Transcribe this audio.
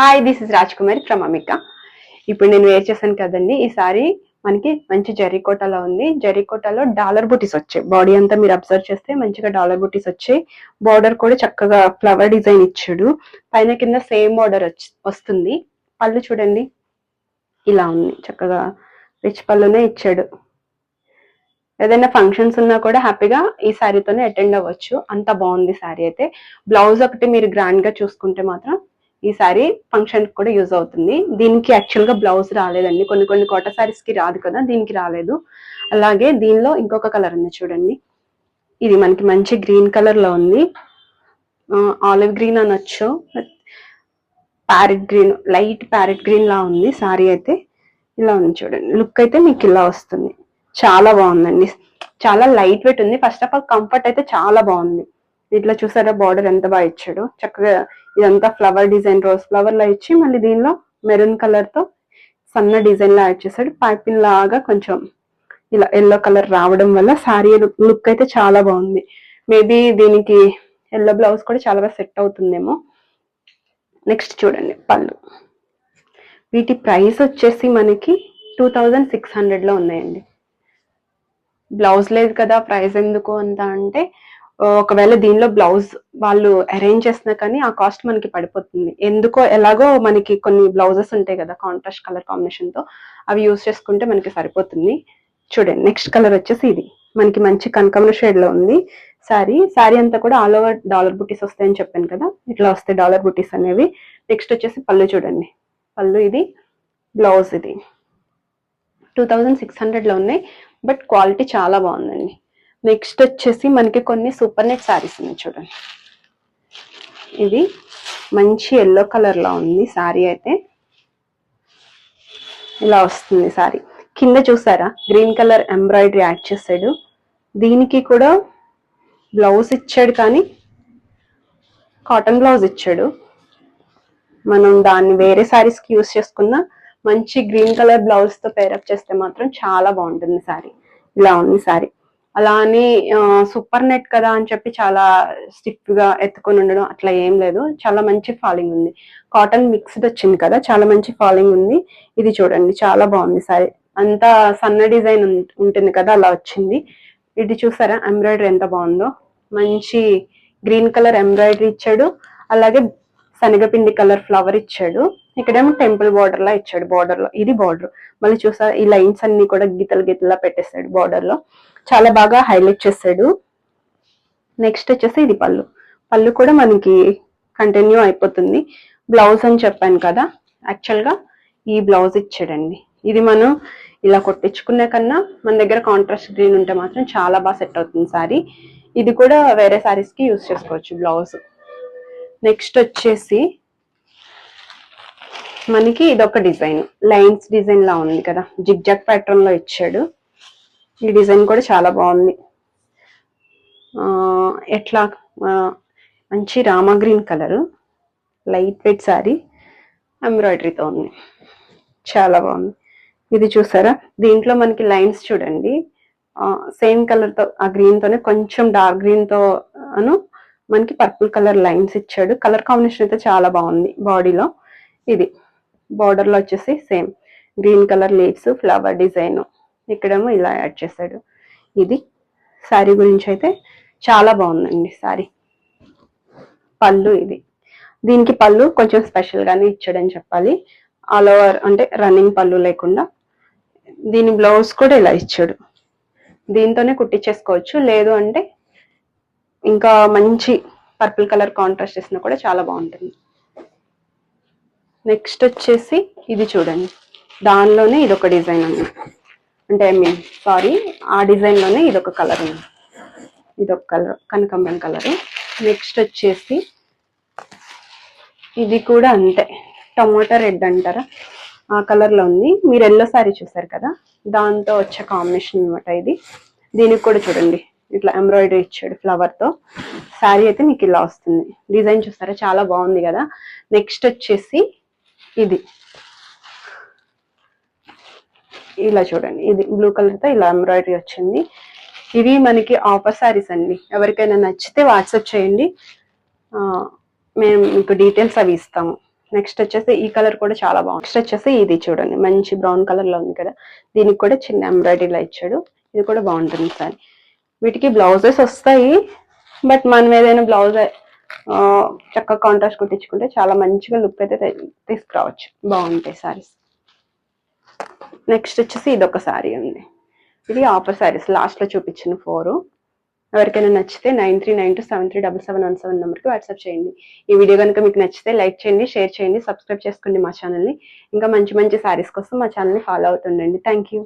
Hi, this is Raj Kumari from అమిక. ఇప్పుడు నేను వేర్ చేశాను కదండి. ఈ సారీ మనకి మంచి జరీకోటాలో ఉంది. జరీకోటాలో డాలర్ బూటీస్ వచ్చాయి. బాడీ అంతా మీరు అబ్జర్వ్ చేస్తే మంచిగా డాలర్ బూటీస్ వచ్చాయి. బార్డర్ కూడా చక్కగా ఫ్లవర్ డిజైన్ ఇచ్చాడు. పైన కింద సేమ్ బార్డర్ వస్తుంది. పళ్ళు చూడండి ఇలా ఉంది, చక్కగా రిచ్ పళ్ళునే ఇచ్చాడు. ఏదైనా ఫంక్షన్స్ ఉన్నా కూడా హ్యాపీగా ఈ శారీతోనే అటెండ్ అవ్వచ్చు. అంత బాగుంది శారీ అయితే. బ్లౌజ్ ఒకటి మీరు గ్రాండ్ గా చూసుకుంటే మాత్రం ఈ శారీ ఫంక్షన్ కూడా యూజ్ అవుతుంది. దీనికి యాక్చువల్ గా బ్లౌజ్ రాలేదండి. కొన్ని కోట శారీస్ కి రాదు కదా, దీనికి రాలేదు. అలాగే దీనిలో ఇంకొక కలర్ ఉంది చూడండి. ఇది మనకి మంచి గ్రీన్ కలర్ లో ఉంది. ఆలివ్ గ్రీన్ అనొచ్చు, parrot green, light parrot green లా ఉంది శారీ అయితే. ఇలా ఉంది చూడండి. లుక్ అయితే మీకు ఇలా వస్తుంది. చాలా బాగుందండి. చాలా లైట్ వెయిట్ ఉంది. ఫస్ట్ ఆఫ్ ఆల్ కంఫర్ట్ అయితే చాలా బాగుంది. ఇట్లా చూసారా బార్డర్ ఎంత బాగా ఇచ్చాడు. చక్కగా ఇదంతా ఫ్లవర్ డిజైన్, రోజ్ ఫ్లవర్ లా ఇచ్చి మళ్ళీ దీనిలో మెరూన్ కలర్ తో సన్న డిజైన్ లా యాడ్ చేశాడు. పైపింగ్ లాగా కొంచెం ఇలా ఎల్లో కలర్ రావడం వల్ల శారీ లుక్ అయితే చాలా బాగుంది. మేబీ దీనికి ఎల్లో బ్లౌజ్ కూడా చాలా బాగా సెట్ అవుతుందేమో. నెక్స్ట్ చూడండి పళ్ళు. వీటి ప్రైస్ వచ్చేసి మనకి 2600 లో ఉన్నాయండి. బ్లౌజ్ లేదు కదా, ప్రైస్ ఎందుకు అంత అంటే, ఒకవేళ దీనిలో బ్లౌజ్ వాళ్ళు అరేంజ్ చేసినా కానీ ఆ కాస్ట్ మనకి పడిపోతుంది. ఎందుకో ఎలాగో మనకి కొన్ని బ్లౌజెస్ ఉంటాయి కదా కాంట్రాస్ట్ కలర్ కాంబినేషన్ తో, అవి యూజ్ చేసుకుంటే మనకి సరిపోతుంది. చూడండి నెక్స్ట్ కలర్ వచ్చేసి ఇది మనకి మంచి కనకాంబరం షేడ్ లో ఉంది శారీ అంతా కూడా ఆల్ ఓవర్ డాలర్ బుటీస్ వస్తాయని చెప్పాను కదా, ఇట్లా వస్తాయి డాలర్ బుటీస్ అనేవి. నెక్స్ట్ వచ్చేసి పళ్ళు చూడండి. పళ్ళు ఇది, బ్లౌజ్ ఇది. 2600 లో ఉన్నాయి, బట్ క్వాలిటీ చాలా బాగుందండి. నెక్స్ట్ వచ్చేసి మనకి కొన్ని సూపర్ నెట్ శారీస్ ఉన్నాయి చూడండి. ఇది మంచి ఎల్లో కలర్ లో ఉంది శారీ అయితే. ఇలా వస్తుంది శారీ. కింద చూసారా గ్రీన్ కలర్ ఎంబ్రాయిడరీ యాడ్ చేసాడు. దీనికి కూడా బ్లౌజ్ ఇచ్చాడు, కానీ కాటన్ బ్లౌజ్ ఇచ్చాడు. మనం దాన్ని వేరే శారీస్ కి యూస్ చేసుకున్న మంచి గ్రీన్ కలర్ బ్లౌజ్ తో పేరప్ చేస్తే మాత్రం చాలా బాగుంటుంది శారీ. ఇలా ఉంది శారీ. అలా అని సూపర్ నెట్ కదా అని చెప్పి చాలా స్టిఫ్ గా ఎత్తుకొని ఉండడం అట్లా ఏం లేదు. చాలా మంచి ఫాలింగ్ ఉంది. కాటన్ మిక్స్డ్ వచ్చింది కదా, చాలా మంచి ఫాలింగ్ ఉంది. ఇది చూడండి చాలా బాగుంది శారీ. అంతా సన్న డిజైన్ ఉంటుంది కదా, అలా వచ్చింది. ఇది చూసారా ఎంబ్రాయిడరీ ఎంత బాగుందో. మంచి గ్రీన్ కలర్ ఎంబ్రాయిడరీ ఇచ్చాడు. అలాగే శనగపిండి కలర్ ఫ్లవర్ ఇచ్చాడు. ఇక్కడేమో టెంపుల్ బార్డర్ లా ఇచ్చాడు. బార్డర్ లో ఇది బార్డర్. మళ్ళీ చూసా ఈ లైన్స్ అన్ని కూడా గితలా పెట్టేశాడు బార్డర్ లో. చాలా బాగా హైలైట్ చేశాడు. నెక్స్ట్ వచ్చేసి ఇది పళ్ళు. పళ్ళు కూడా మనకి కంటిన్యూ అయిపోతుంది. బ్లౌజ్ అని చెప్పాను కదా, యాక్చువల్ గా ఈ బ్లౌజ్ ఇచ్చాడండి. ఇది మనం ఇలా కొట్టించుకునే కన్నా మన దగ్గర కాంట్రాస్ట్ గ్రీన్ ఉంటే మాత్రం చాలా బాగా సెట్ అవుతుంది సారీ. ఇది కూడా వేరే సారీస్ కి యూజ్ చేసుకోవచ్చు బ్లౌజ్. నెక్స్ట్ వచ్చేసి మనకి ఇదొక డిజైన్, లైన్స్ డిజైన్ లా ఉంది కదా, జిగ్ జాగ్ ప్యాటర్న్ లో ఇచ్చాడు. ఈ డిజైన్ కూడా చాలా బాగుంది. ఎట్లా మంచి రామా green colour, light white sari, ఎంబ్రాయిడరీతో ఉంది. చాలా బాగుంది. ఇది చూసారా, దీంట్లో మనకి లైన్స్ చూడండి, సేమ్ కలర్ తో ఆ గ్రీన్ తోనే కొంచెం డార్క్ గ్రీన్ తో అను మనకి పర్పుల్ కలర్ లైన్స్ ఇచ్చాడు. కలర్ కాంబినేషన్ అయితే చాలా బాగుంది. బాడీలో ఇది బార్డర్ లో వచ్చేసి same green colour leaves, flower design, ఇక్కడేమో ఇలా యాడ్ చేశాడు. ఇది శారీ గురించి అయితే చాలా బాగుందండి శారీ. పళ్ళు ఇది, దీనికి పళ్ళు కొంచెం స్పెషల్ గానే ఇచ్చాడని చెప్పాలి. ఆల్ ఓవర్ అంటే రన్నింగ్ పళ్ళు లేకుండా. దీని బ్లౌజ్ కూడా ఇలా ఇచ్చాడు. దీంతోనే కుట్టించేసుకోవచ్చు, లేదు అంటే ఇంకా మంచి పర్పుల్ కలర్ కాంట్రాస్ట్ చేసినా కూడా చాలా బాగుంటుంది. నెక్స్ట్ వచ్చేసి ఇది చూడండి, దానిలోనే ఇదొక డిజైన్ ఉంది. అంటే సారీ, ఆ డిజైన్ లోనే ఇదొక కలర్ ఉంది. ఇదొక కలర్ కనకాంబరం కలర్. నెక్స్ట్ వచ్చేసి ఇది కూడా అంతే, టమోటా రెడ్ అంటారా ఆ కలర్ లో ఉంది. మీరు ఎల్లో సారీ చూసారు కదా, దాంతో వచ్చే కాంబినేషన్ అనమాట ఇది. దీనికి కూడా చూడండి ఇట్లా ఎంబ్రాయిడరీ ఇచ్చాడు ఫ్లవర్ తో. శారీ అయితే మీకు ఇలా వస్తుంది. డిజైన్ చూస్తారా చాలా బాగుంది కదా. నెక్స్ట్ వచ్చేసి ఇది ఇలా చూడండి, ఇది బ్లూ కలర్ తో ఇలా ఎంబ్రాయిడరీ వచ్చింది. ఇవి మనకి ఆఫర్ శారీస్ అండి. ఎవరికైనా నచ్చితే వాట్సాప్ చేయండి, మేము మీకు డీటెయిల్స్ అవి ఇస్తాము. నెక్స్ట్ వచ్చేసి ఈ కలర్ కూడా చాలా బాగుంది. నెక్స్ట్ వచ్చేసి ఇది చూడండి, మంచి బ్రౌన్ కలర్ లో ఉంది కదా, దీనికి కూడా చిన్న ఎంబ్రాయిడరీలా ఇచ్చాడు. ఇది కూడా బాగుంటుంది సారీ. వీటికి బ్లౌజెస్ వస్తాయి, బట్ మనం ఏదైనా బ్లౌజ్ చక్కగా కాంట్రాస్ట్ కుట్టించుకుంటే చాలా మంచిగా లుక్ అయితే తీసుకురావచ్చు. బాగుంటాయి సారీస్. నెక్స్ట్ వచ్చేసి ఇది ఒక సారీ ఉంది. ఇది ఆఫర్ సారీస్ లాస్ట్ లో చూపించిన 4. ఎవరికైనా నచ్చితే 9392737717 నెంబర్కి వాట్సాప్ చేయండి. ఈ వీడియో కనుక మీకు నచ్చితే లైక్ చేయండి, షేర్ చేయండి, సబ్స్క్రైబ్ చేసుకోండి మా ఛానల్ని. ఇంకా మంచి మంచి సారీస్ కోసం మా ఛానల్ని ఫాలో అవుతుండండి. Thank you.